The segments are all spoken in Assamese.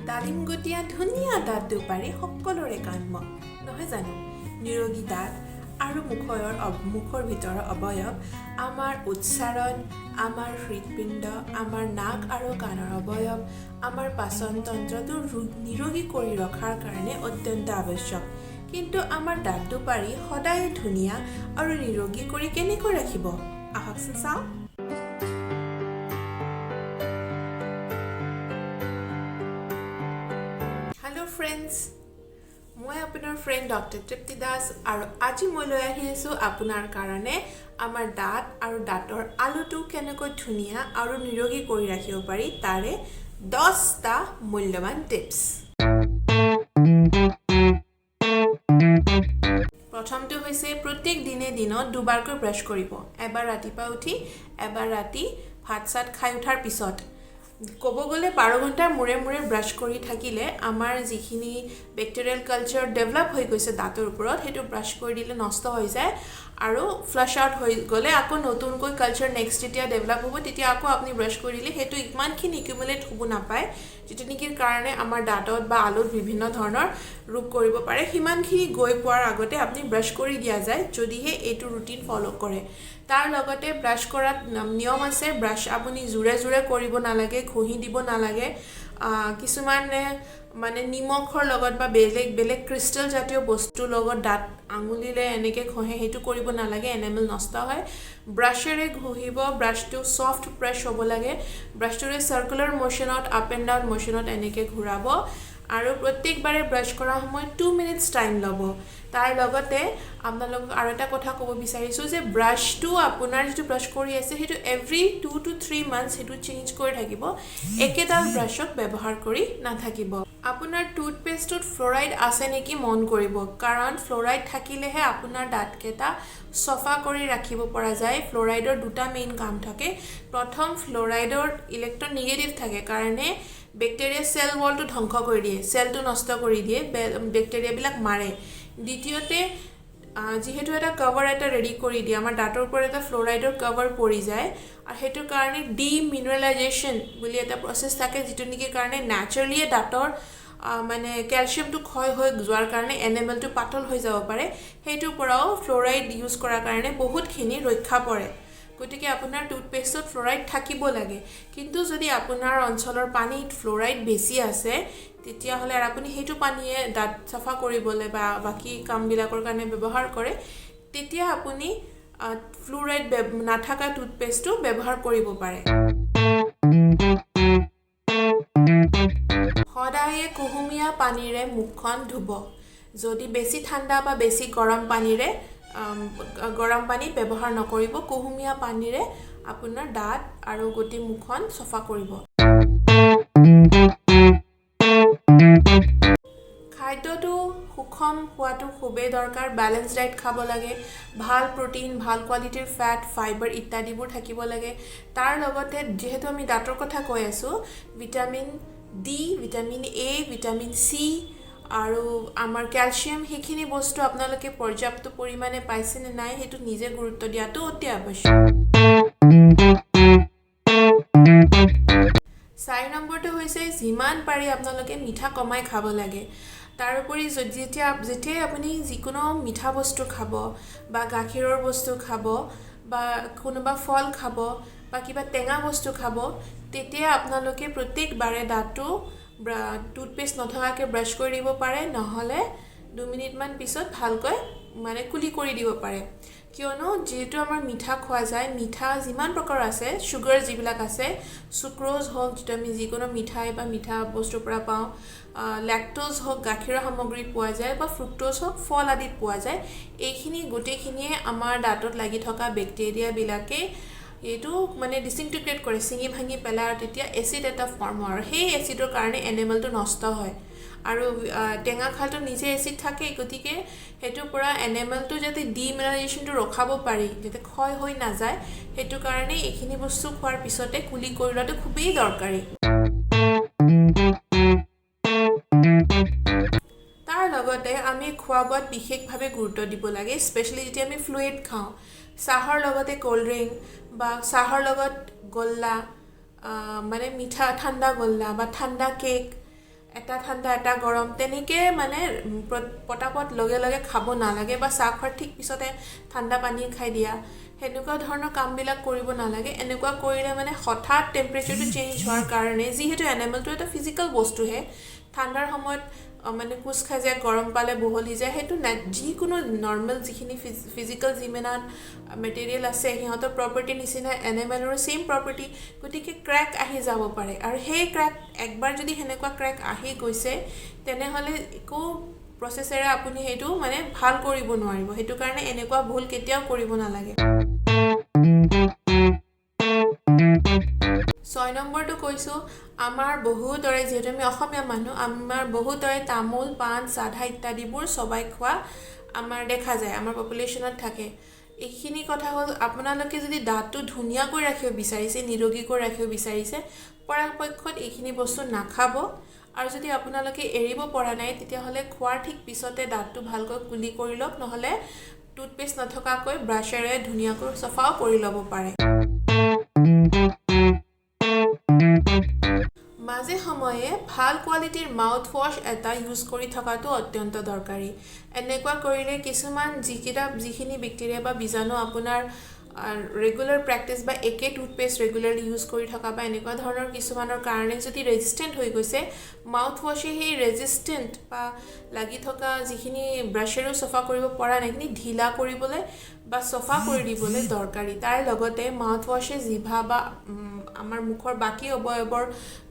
ডালিমগুটিয়া ধুনীয়া দাঁত দুপাৰী সকলোৰে কাম্য নহয় জানো নিৰোগী দাঁত আৰু মুখৰ ভিতৰৰ অৱয়ব আমাৰ উচ্চাৰণ আমাৰ হৃদপিণ্ড আমাৰ নাক আৰু কাণৰ অৱয়ব আমাৰ পাচন তন্ত্ৰটো নিৰোগী কৰি ৰখাৰ কাৰণে অত্যন্ত আৱশ্যক কিন্তু আমাৰ দাঁত দুপাৰী সদায় ধুনীয়া আৰু নিৰোগী কৰি কেনেকৈ ৰাখিব আহকচোন চাওঁ Hello friends, মই আপোনাৰ ফ্ৰেণ্ড ডক্টৰ তৃপ্তি দাস আৰু আজি মই লৈ আহি আছোঁ আপোনাৰ কাৰণে আমাৰ দাঁত আৰু দাঁতৰ আলুটো কেনেকৈ ধুনীয়া আৰু নিৰোগী কৰি ৰাখিব পাৰি তাৰে 10টা মূল্যৱান টিপছ প্ৰথমটো হৈছে প্ৰত্যেক দিনত দুবাৰকৈ ব্ৰাছ কৰিব এবাৰ ৰাতিপুৱা উঠি এবাৰ ৰাতি ভাত খাই উঠাৰ পিছত ক'ব গ'লে 12 ঘণ্টাৰ মূৰে ব্ৰাছ কৰি থাকিলে আমাৰ যিখিনি বেক্টেৰিয়েল কালচাৰ ডেভেলপ হৈ গৈছে দাঁতৰ ওপৰত সেইটো ব্ৰাছ কৰি দিলে নষ্ট হৈ যায় আৰু ফ্লাছ আউট হৈ গ'লে আকৌ নতুনকৈ কালচাৰ নেক্সট যেতিয়া ডেভেলপ হ'ব তেতিয়া আকৌ আপুনি ব্ৰাছ কৰি দিলে সেইটো ইমানখিনি একিউমুলেট হ'ব নাপায় যিটো নেকি কাৰণে আমাৰ দাঁতত বা আলুত বিভিন্ন ধৰণৰ ৰোগ কৰিব পাৰে সিমানখিনি গৈ পোৱাৰ আগতে আপুনি ব্ৰাছ কৰি দিয়া যায় যদিহে এইটো ৰুটিন ফলো কৰে তাৰ লগতে ব্ৰাছ কৰাত নিয়ম আছে ব্ৰাছ আপুনি জোৰে কৰিব নালাগে ঘঁহি দিব নালাগে কিছুমানে মানে নিমখৰ লগত বা বেলেগ ক্ৰিষ্টেল জাতীয় বস্তুৰ লগত দাঁত আঙুলিলে এনেকে ঘঁহে সেইটো কৰিব নালাগে এনামেল নষ্ট হয় ব্ৰাছেৰে ঘঁহিব ব্ৰাছটো সফট প্ৰেছ হ'ব লাগে ব্ৰাছটোৰে সাৰ্কুলাৰ মোশনত আপ এণ্ড ডাউন মোশনত এনেকে ঘূৰাব আৰু প্ৰত্যেকবাৰে ব্ৰাছ কৰাৰ সময়ত 2 মিনিটছ টাইম ল'ব তাৰ লগতে আপোনালোকক আৰু এটা কথা ক'ব বিচাৰিছোঁ যে ব্ৰাছটো আপোনাৰ যিটো ব্ৰাছ কৰি আছে সেইটো এভৰি 2 to 3 মান্থছ সেইটো চেঞ্জ কৰি থাকিব একেডাল ব্ৰাছক ব্যৱহাৰ কৰি নাথাকিব আপোনাৰ টুথপেষ্টত ফ্লৰাইড আছে নেকি মন কৰিব কাৰণ ফ্লৰাইড থাকিলেহে আপোনাৰ দাঁতকেইটা সফা কৰি ৰাখিব পৰা যায় ফ্লৰাইডৰ দুটা মেইন কাম থাকে প্ৰথম ফ্লৰাইডৰ ইলেক্ট্ৰন নিগেটিভ থাকে কাৰণে বেক্টেৰিয়া সেল ওয়ালটো ধ্বংস কৰি দিয়ে সেলটো নষ্ট কৰি দিয়ে বেক্টেৰিয়াবিলাক মাৰে দ্বিতীয়তে যেহেতু এটা কভাৰ এটা ৰেডি কৰি দিয়ে আমাৰ দাঁতৰ ওপৰত এটা ফ্লৰাইডৰ কভাৰ পৰি যায় আৰু হেতুৰ কাৰণে ডিমিনাৰেলাইজেশ্যন বুলি এটা প্ৰসেছ থাকে যেটো নেকি কাৰণে ন্যাচাৰালি দাঁতৰ মানে ক্যালসিয়ামটো ক্ষয় হৈ যোৱাৰ কাৰণে এনামেলটো পাতল হৈ যাব পাৰে হেতুৰ পৰাও ফ্লৰাইড ইউজ কৰাৰ কাৰণে বহুতখিনি ৰক্ষা পৰে গতিকে আপোনাৰ টুথপেষ্টত ফ্লৰাইড থাকিব লাগে কিন্তু যদি আপোনাৰ অঞ্চলৰ পানীত ফ্লৰাইড বেছি আছে তেতিয়া হলে আপুনি হেতু পানীয়ে দাঁত সাফা কৰিবলৈ বা বাকি কামবিলাকৰ কাৰণে ব্যৱহাৰ কৰে তেতিয়া আপুনি ফ্লৰাইড নাথাকা টুথপেষ্টটো ব্যৱহাৰ কৰিব পাৰে সদায়ে কুহুমীয়া পানীৰে মুখখন ধুব যদি বেছি ঠাণ্ডা বা বেছি গৰম পানী ব্যৱহাৰ নকৰিব কুহুমীয়া পানীৰে আপোনাৰ দাঁত আৰু গোটেই মুখখন সফা কৰিব খাদ্যটো সুষম হোৱাটো খুবেই দৰকাৰ ব্যালেন্স ডায়েট খাব লাগে ভাল প্ৰটিন ভাল কোৱালিটিৰ ফ্যাট ফাইবাৰ ইত্যাদিবোৰ থাকিব লাগে তাৰ লগতে যেহেতু আমি দাঁতৰ কথা কৈ আছো vitamin D vitamin A vitamin C আৰু আমাৰ ক্যালসিয়াম হেখিনি বস্তু আপোনালোকে পৰ্যাপ্ত পৰিমাণে পাইছে নে নাই হেতু নিজে গুৰুত্ব দিয়াটো অতি আৱশ্যক 4 নম্বৰটো হৈছে যিমান পাৰি আপোনালোকে মিঠা কমাই খাব লাগে তাৰোপৰি যেতিয়া আপুনি যিকোনো মিঠা বস্তু খাব বা গাখীৰৰ বস্তু খাব বা কোনোবা ফল খাব বা কিবা টেঙা বস্তু খাব তেতিয়া আপোনালোকে প্ৰত্যেকবাৰে দাঁতটো টুথপেষ্ট নথকাকৈ ব্ৰাছ কৰি দিব পাৰে নহলে 2 মিনিট মান পিছত ভালকৈ মানে কুলি কৰি দিব পাৰে কিয়নো যেটো আমাৰ মিঠা খোৱা যায় মিঠা যিমান প্ৰকাৰ আছে সুগাৰ যিবিলাক আছে সুক্ৰোজ হওক যেটো আমি যিকোনো মিঠাই বা মিঠা বস্তুৰ পৰা পাওঁ ল্যাকটোজ হওক গাখীৰৰ সামগ্ৰী পোৱা যায় বা ফ্ৰুক্টোজ হওক ফল আদিত পোৱা যায় এইখিনি গোটেইখিনিয়ে আমাৰ দাঁতত লাগি থকা বেক্টেৰিয়া বিলাকে এটো মানে ডিসইন্টিগ্ৰেট কৰে সিঙি ভাঙি পেলাই আৰু তেতিয়া এসিড এটা ফৰ্ম হয় আৰু সেই এসিডৰ কাৰণে এনিমেলটো নষ্ট হয় আৰু টেঙা খালটো নিজে এসিড থাকে গতিকে হেতুৰ পৰা এনিমেলটো যাতে ডিমিনাৰেলাইজেশ্যনটো ৰখাব পাৰি যাতে ক্ষয় হৈ না যায় হেতু কাৰণে এইখিনি বস্তু খোৱাৰ পিছতে কুলি কৰিলাটো খুবেই দৰকাৰী তাৰ লগতে আমি খোৱাবোৱাত বিশেষভাৱে গুৰুত্ব দিব লাগে স্পেশালি যেতিয়া আমি ফ্লুইড খাওঁ চাহৰ লগতে কোল্ড ড্ৰিংক বা চাহৰ লগত গল্লা মানে মিঠা ঠাণ্ডা গল্লা বা ঠাণ্ডা কেক এটা ঠাণ্ডা এটা গৰম তেনেকৈ মানে পটাপট লগে লগে খাব নালাগে বা চাহ খোৱাৰ ঠিক পিছতে ঠাণ্ডা পানী খাই দিয়া সেনেকুৱা ধৰণৰ কামবিলাক কৰিব নালাগে এনেকুৱা কৰিলে মানে হঠাৎ টেম্পাৰেচাৰটো চেঞ্জ হোৱাৰ কাৰণে যিহেতু এনিমেলটো এটা ফিজিকেল বস্তুহে ঠাণ্ডাৰ সময়ত মানে কোচ খাই যায় গৰম পালে বহলি যায় সেইটো যিকোনো নৰ্মেল যিখিনি ফিজিকেল যিমান মেটেৰিয়েল আছে সিহঁতৰ প্ৰপাৰ্টি নিচিনা এনিমেলৰো ছেইম প্ৰপাৰ্টি গতিকে ক্ৰেক আহি যাব পাৰে আৰু সেই ক্ৰেক একবাৰ যদি সেনেকুৱা ক্ৰেক আহি গৈছে তেনেহ'লে একো প্ৰচেছেৰে আপুনি সেইটো মানে ভাল কৰিব নোৱাৰিব সেইটো কাৰণে এনেকুৱা ভুল কেতিয়াও কৰিব নালাগে 6 নম্বৰটো কৈছোঁ আমাৰ বহুতৰে যিহেতু আমি অসমীয়া মানুহ আমাৰ বহুতৰে তামোল পাণ চাধা ইত্যাদিবোৰ চবাই খোৱা আমাৰ দেখা যায় আমাৰ পপুলেশ্যনত থাকে এইখিনি কথা হ'ল আপোনালোকে যদি দাঁতটো ধুনীয়াকৈ ৰাখিব বিচাৰিছে নিৰোগীকৈ ৰাখিব বিচাৰিছে পৰাপক্ষত এইখিনি বস্তু নাখাব আৰু যদি আপোনালোকে এৰিব পৰা নাই তেতিয়াহ'লে খোৱাৰ ঠিক পিছতে দাঁতটো ভালকৈ কুলি কৰি লওক নহ'লে টুথপেষ্ট নথকাকৈ ব্ৰাছেৰে ধুনীয়াকৈ চফাও কৰি ল'ব পাৰে মাজে সময়ে ভাল কোৱালিটিৰ মাউথ ৱাছ এটা ইউজ কৰি থকাটো অত্যন্ত দৰকাৰী এনেকুৱা কৰিলে কিছুমান যিখিনি বেক্টেৰিয়া বা বীজাণু আপোনাৰ ৰেগুলাৰ প্ৰেক্টিছ বা একে টুথপেষ্ট ৰেগুলাৰলি ইউজ কৰি থকা বা এনেকুৱা ধৰণৰ কিছুমানৰ কাৰণে যদি ৰেজিষ্টেণ্ট হৈ গৈছে মাউথ ৱাছে সেই ৰেজিষ্টেণ্ট বা লাগি থকা যিখিনি ব্ৰাছেৰো চফা কৰিব পৰা নাই সেইখিনি ঢিলা কৰিবলৈ বা চফা কৰি দিবলৈ দৰকাৰী তাৰ লগতে মাউথ ৱাছে জিভা বা আমাৰ মুখৰ বাকী অৱয়ৱৰ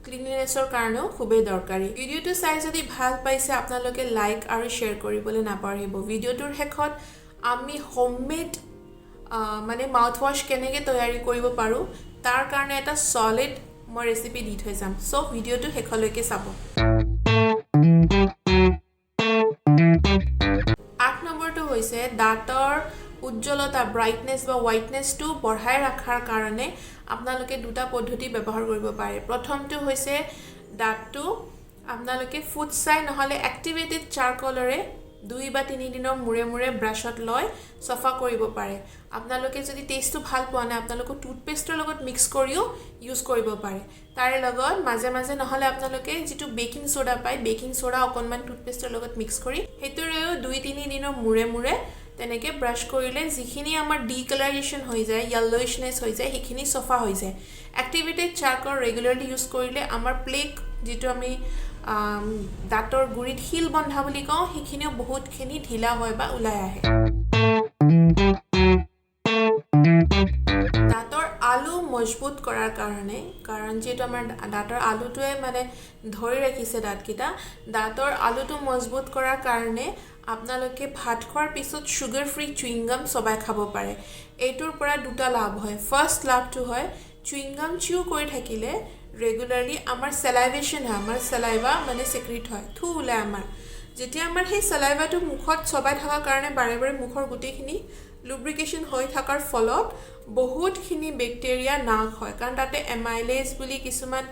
ক্লিননেছৰ কাৰণেও খুবেই দৰকাৰী ভিডিঅ'টো চাই যদি ভাল পাইছে আপোনালোকে লাইক আৰু শ্বেয়াৰ কৰিবলৈ নাপাহৰিব ভিডিঅ'টোৰ শেষত আমি হোমমেড মানে মাউথ ৱাছ কেনেকৈ তৈয়াৰী কৰিব পাৰোঁ তাৰ কাৰণে এটা ছলিড মই ৰেচিপি দি থৈ যাম চ' ভিডিঅ'টো শেষলৈকে চাব 8 নম্বৰটো হৈছে দাঁতৰ উজ্জ্বলতা ব্ৰাইটনেছ বা হোৱাইটনেছটো বঢ়াই ৰখাৰ কাৰণে আপোনালোকে দুটা পদ্ধতি ব্যৱহাৰ কৰিব পাৰে প্ৰথমটো হৈছে দাঁতটো আপোনালোকে ফুটছাই নহ'লে এক্টিভেটেড চাৰকলৰে 2 বা 3 দিনৰ মূৰে ব্ৰাছত লৈ চফা কৰিব পাৰে আপোনালোকে যদি টেষ্টটো ভাল পোৱা নাই আপোনালোকে টুথপেষ্টৰ লগত মিক্স কৰিও ইউজ কৰিব পাৰে তাৰে লগত মাজে মাজে নহ'লে আপোনালোকে যিটো বেকিং সোডা পায় বেকিং সোডা অকণমান টুথপেষ্টৰ লগত মিক্স কৰি সেইটোৰেও 2-3 দিনৰ মূৰে তেনেকৈ ব্ৰাছ কৰিলে যিখিনি আমাৰ ডিকালাৰেশ্যন হৈ যায় য়েল্লোইছনেছ হৈ যায় সেইখিনি চফা হৈ যায় এক্টিভেটেড চাৰকল ৰেগুলাৰলি ইউজ কৰিলে আমাৰ প্লেক যিটো আমি দাঁতৰ গুৰিত শিল বন্ধা বুলি কওঁ সেইখিনিও বহুতখিনি ঢিলা হয় বা ওলাই আহে দাঁতৰ আলু মজবুত কৰাৰ কাৰণে কাৰণ যিহেতু আমাৰ দাঁতৰ আলুটোৱে মানে ধৰি ৰাখিছে দাঁতৰ আলুটো মজবুত কৰাৰ কাৰণে আপোনালোকে ভাত খোৱাৰ পিছত সুগাৰ ফ্ৰী চুইংগাম চবাই খাব পাৰে এইটোৰ পৰা দুটা লাভ হয় ফাৰ্ষ্ট লাভটো হয় চুইংগাম চিউ কৰি থাকিলে ৰেগুলাৰলি আমাৰ চেলাইভেশ্যন হয় আমাৰ চেলাইভা মানে ছেক্ৰেট হয় থু ওলাই আমাৰ যেতিয়া আমাৰ সেই চেলাইভাটো মুখত চবাই থকাৰ কাৰণে বাৰে মুখৰ গোটেইখিনি লুব্ৰিকেশ্যন হৈ থকাৰ ফলত বহুতখিনি বেক্টেৰিয়া নাশ হয় কাৰণ তাতে এমাইলেজ বুলি কিছুমান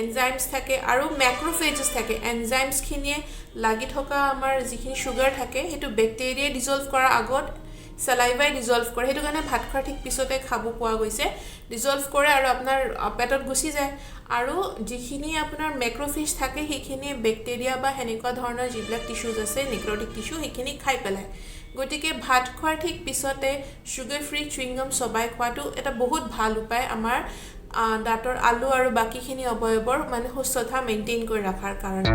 এনজাইমছ থাকে আৰু মেক্ৰোফেজেছ থাকে এনজাইমছখিনিয়ে লাগি থকা আমাৰ যিখিনি চুগাৰ থাকে সেইটো বেক্টেৰিয়াই ডিজলভ কৰাৰ আগত চেলাইভাই ডিজলভ কৰে সেইটো কাৰণে ভাত খোৱাৰ ঠিক পিছতে খাব পোৱা গৈছে ডিজলভ কৰে আৰু আপোনাৰ পেটত গুচি যায় আৰু যিখিনি আপোনাৰ মেক্ৰোফেজ থাকে সেইখিনিয়ে বেক্টেৰিয়া বা সেনেকুৱা ধৰণৰ যিবিলাক টিস্যুজ আছে নেক্ৰটিক টিস্যু সেইখিনি খাই পেলায় গতিকে ভাত খোৱাৰ ঠিক পিছতে সুগাৰ ফ্ৰী চুইংগাম চবাই খোৱাটো এটা বহুত ভাল উপায় আমাৰ দাঁতৰ আলু আৰু বাকীখিনি অৱয়ৱৰ মানে সুস্থতা মেইনটেইন কৰি ৰখাৰ কাৰণে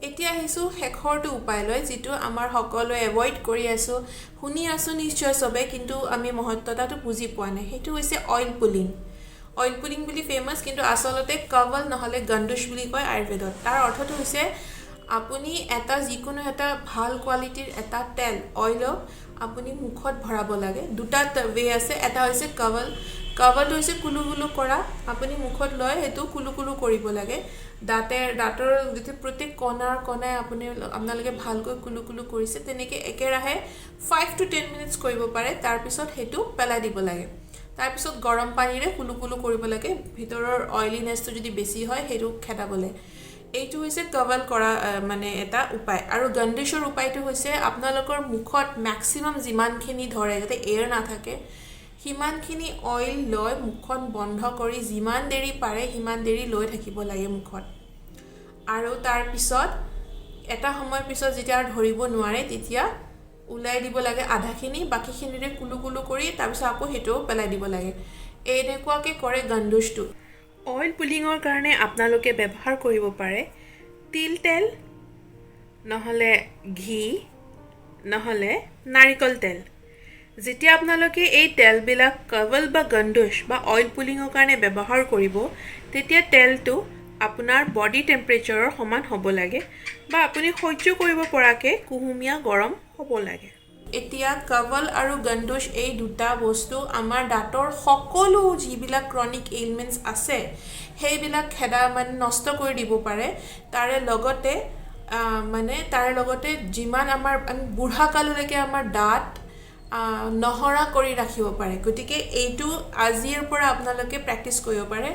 এতিয়া আহিছোঁ শেষৰটো উপায়লৈ যিটো আমাৰ সকলোৱে এভইড কৰি আছোঁ শুনি আছোঁ নিশ্চয় চবে কিন্তু আমি মহত্বতাটো বুজি পোৱা নাই সেইটো হৈছে অইল পুলিং বুলি ফেমাছ কিন্তু আচলতে কৱল নহ'লে গণ্ডুছ বুলি কয় আয়ুৰ্বেদত তাৰ অৰ্থটো হৈছে আপুনি যিকোনো এটা ভাল কোৱালিটিৰ এটা তেল অইলক আপুনি মুখত ভৰাব লাগে দুটা ৱে আছে এটা হৈছে কৱলটো হৈছে কুলুকুলু কৰা আপুনি মুখত লৈ সেইটো কুলুকুলু কৰিব লাগে দাঁতৰ যেতিয়া প্ৰত্যেক কণাই আপোনালোকে ভালকৈ কুলুকুলু কৰিছে তেনেকৈ একেৰাহে 5 to 10 মিনিটছ কৰিব পাৰে তাৰপিছত সেইটো পেলাই দিব লাগে তাৰপিছত গৰম পানীৰে কুলুকুলু কৰিব লাগে ভিতৰৰ অইলিনেছটো যদি বেছি হয় সেইটো খেদাবলৈ এইটো হৈছে কভাল কৰা মানে এটা উপায় আৰু গণ্ডুছৰ উপায়টো হৈছে আপোনালোকৰ মুখত মেক্সিমাম যিমানখিনি ধৰে যাতে এয়াৰ নাথাকে সিমানখিনি অইল লৈ মুখখন বন্ধ কৰি যিমান দেৰি পাৰে সিমান দেৰি লৈ থাকিব লাগে মুখত আৰু তাৰ পিছত এটা সময়ৰ পিছত যেতিয়া ধৰিব নোৱাৰে তেতিয়া উলাই দিব লাগে আধাখিনি বাকিখিনিৰে কুলু কুলু কৰি তাৰ পিছত আকৌ হেটো পেলাই দিব লাগে এনেকুৱাকে কৰে গণ্ডুছটো অইল পুলিঙৰ কাৰণে আপোনালোকে ব্যৱহাৰ কৰিব পাৰে তিল তেল নহলে ঘি নহলে নাৰিকল তেল যেতিয়া আপোনালোকে এই তেলবিলাক কভল বা গণ্ডুছ বা অইল পুলিঙৰ কাৰণে ব্যৱহাৰ কৰিব তেতিয়া তেলটো আপোনাৰ বডি টেম্পাৰেচাৰৰ সমান হ'ব লাগে বা আপুনি সহ্য কৰিব পৰাকে কুহুমীয়া গৰম হ'ব লাগে এতিয়া কভল আৰু গণ্ডুছ এই দুটা বস্তু আমাৰ দাঁতৰ সকলো যিবিলাক ক্ৰনিক এইলমেন্টছ আছে সেইবিলাক খেদা মানে নষ্ট কৰি দিব পাৰে তাৰে লগতে যিমান আমাৰ বুঢ়া কাললৈকে আমাৰ দাঁত নহৰা কৰি ৰাখিব পাৰে গতিকে এইটো আজিৰ পৰা আপোনালোকে প্ৰেক্টিস কৰিব পাৰে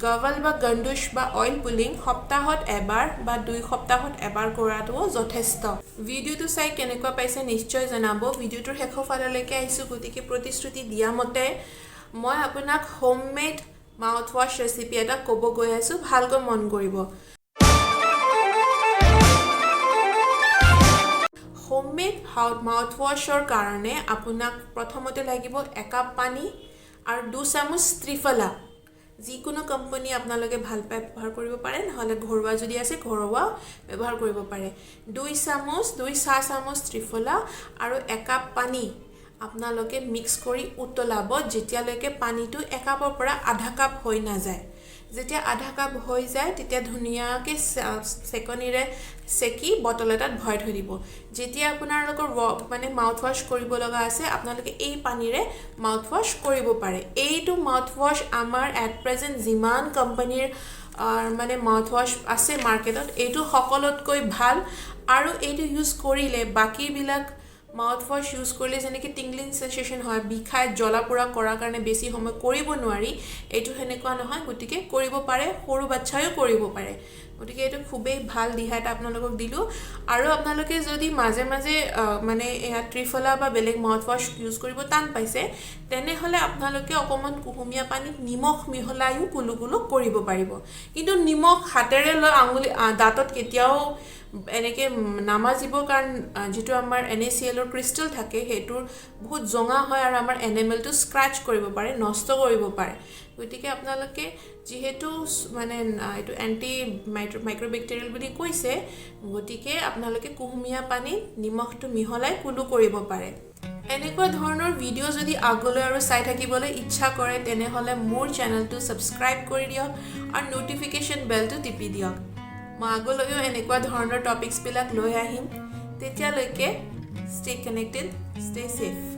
গভল বা গণ্ডুছ বা অইল পুলিং সপ্তাহত এবাৰ বা 2 সপ্তাহত এবাৰ কৰাটো যথেষ্ট ভিডিওটো চাই কেনেকুৱা পাইছে নিশ্চয় জনাব ভিডিওটোৰ শেষৰফাললৈকে আহিছো গতিকে প্ৰতিশ্ৰুতি দিয়া মতে মই আপোনাক হোমমেড মাউথৱাছ ৰেচিপি এটা ক'ব গৈ আছো ভালকৈ মন কৰিব হোমমেড মাউথৱাছৰ কাৰণে আপোনাক প্ৰথমতে লাগিব 1 কাপ পানী আৰু 2 চামুচ ত্ৰিফলা যিকোনো কোম্পানী আপোনালোকে ভাল পাই ব্যৱহাৰ কৰিব পাৰে নহলে ঘৰুৱা যদি আছে ঘৰুৱা ব্যৱহাৰ কৰিব পাৰে 2 চাহ চামুচ ত্ৰিফলা আৰু 1 কাপ পানী আপোনালোকে মিক্স কৰি উতলাব যেতিয়ালৈকে পানীটো 1 কাপৰ পৰা আধা কাপ হৈ নাযায় যেতিয়া আধা কাপ হৈ যায় তেতিয়া ধুনিয়াকে সেকনিৰে সেকি বটল এটাত ভৰাই থৈ দিব যেতিয়া আপোনালোকৰ মানে মাউথৱাছ কৰিব লগা আছে আপোনালোকে এই পানীৰে মাউথৱাছ কৰিব পাৰে এইটো মাউথৱাছ আমাৰ এট প্ৰেজেন্ট জিমান কোম্পানীৰ মানে মাউথৱাছ আছে মাৰ্কেটত এইটো সকলোতকৈ ভাল আৰু এইটো ইউজ কৰিলে বাকি বিলাক মাউথৱাছ ইউজ কৰিলে যেনেকৈ টিংলিং সেন্সেশন হয় বিখাই জ্বলাপোৰা কৰাৰ কাৰণে বেছি সময় কৰিব নোৱাৰি এইটো হেনেকুৱা নহয় গতিকে কৰিব পাৰে সৰু বাচ্চায়ো কৰিব পাৰে গতিকে এইটো খুবেই ভাল দিহাত আপোনালোকক দিলো আৰু আপোনালোকে যদি মাজে মাজে মানে এয়া ত্ৰিফলা বা বেলেগ মাউথৱাছ ইউজ কৰিব টান পাইছে তেনে হলে আপোনালোকে অকমান কুহুমীয়া পানীত নিমখ মিহলাইও কুলুকুলু কৰিব পাৰিব কিন্তু নিমখ হাতেৰে লৈ আঙুলি দাঁতত কেতিয়াও এনেকে নামাজিব কাৰণ যেটো আমাৰ NaCl ৰ ক্ৰিষ্টেল থাকে হেতুৰ বহুত জঙা হয় আৰু আমাৰ এনামেলটো স্ক্ৰাচ কৰিব পাৰে নষ্ট কৰিব পাৰে গতিকে আপোনালোকে যেহেতু মানে এটো এন্টি মাইক্ৰোবেক্টেৰিয়েল বুলি কৈছে গতিকে আপোনালোকে কুহুমীয়া পানী নিমখটো মিহলাই কুলু কৰিব পাৰে এনেকুৱা ধৰণৰ ভিডিও যদি আগলৈ আৰু চাই থাকিবলৈ ইচ্ছা কৰে তেনে হলে মোৰ চেনেলটো সাবস্ক্ৰাইব কৰি দিয়ক আৰু নোটিফিকেশন বেলটো টিপি দিয়ক মই আগলৈও এনেকুৱা ধৰণৰ টপিকছ বিলাক লৈ আহিম তেতিয়ালৈকে stay connected stay safe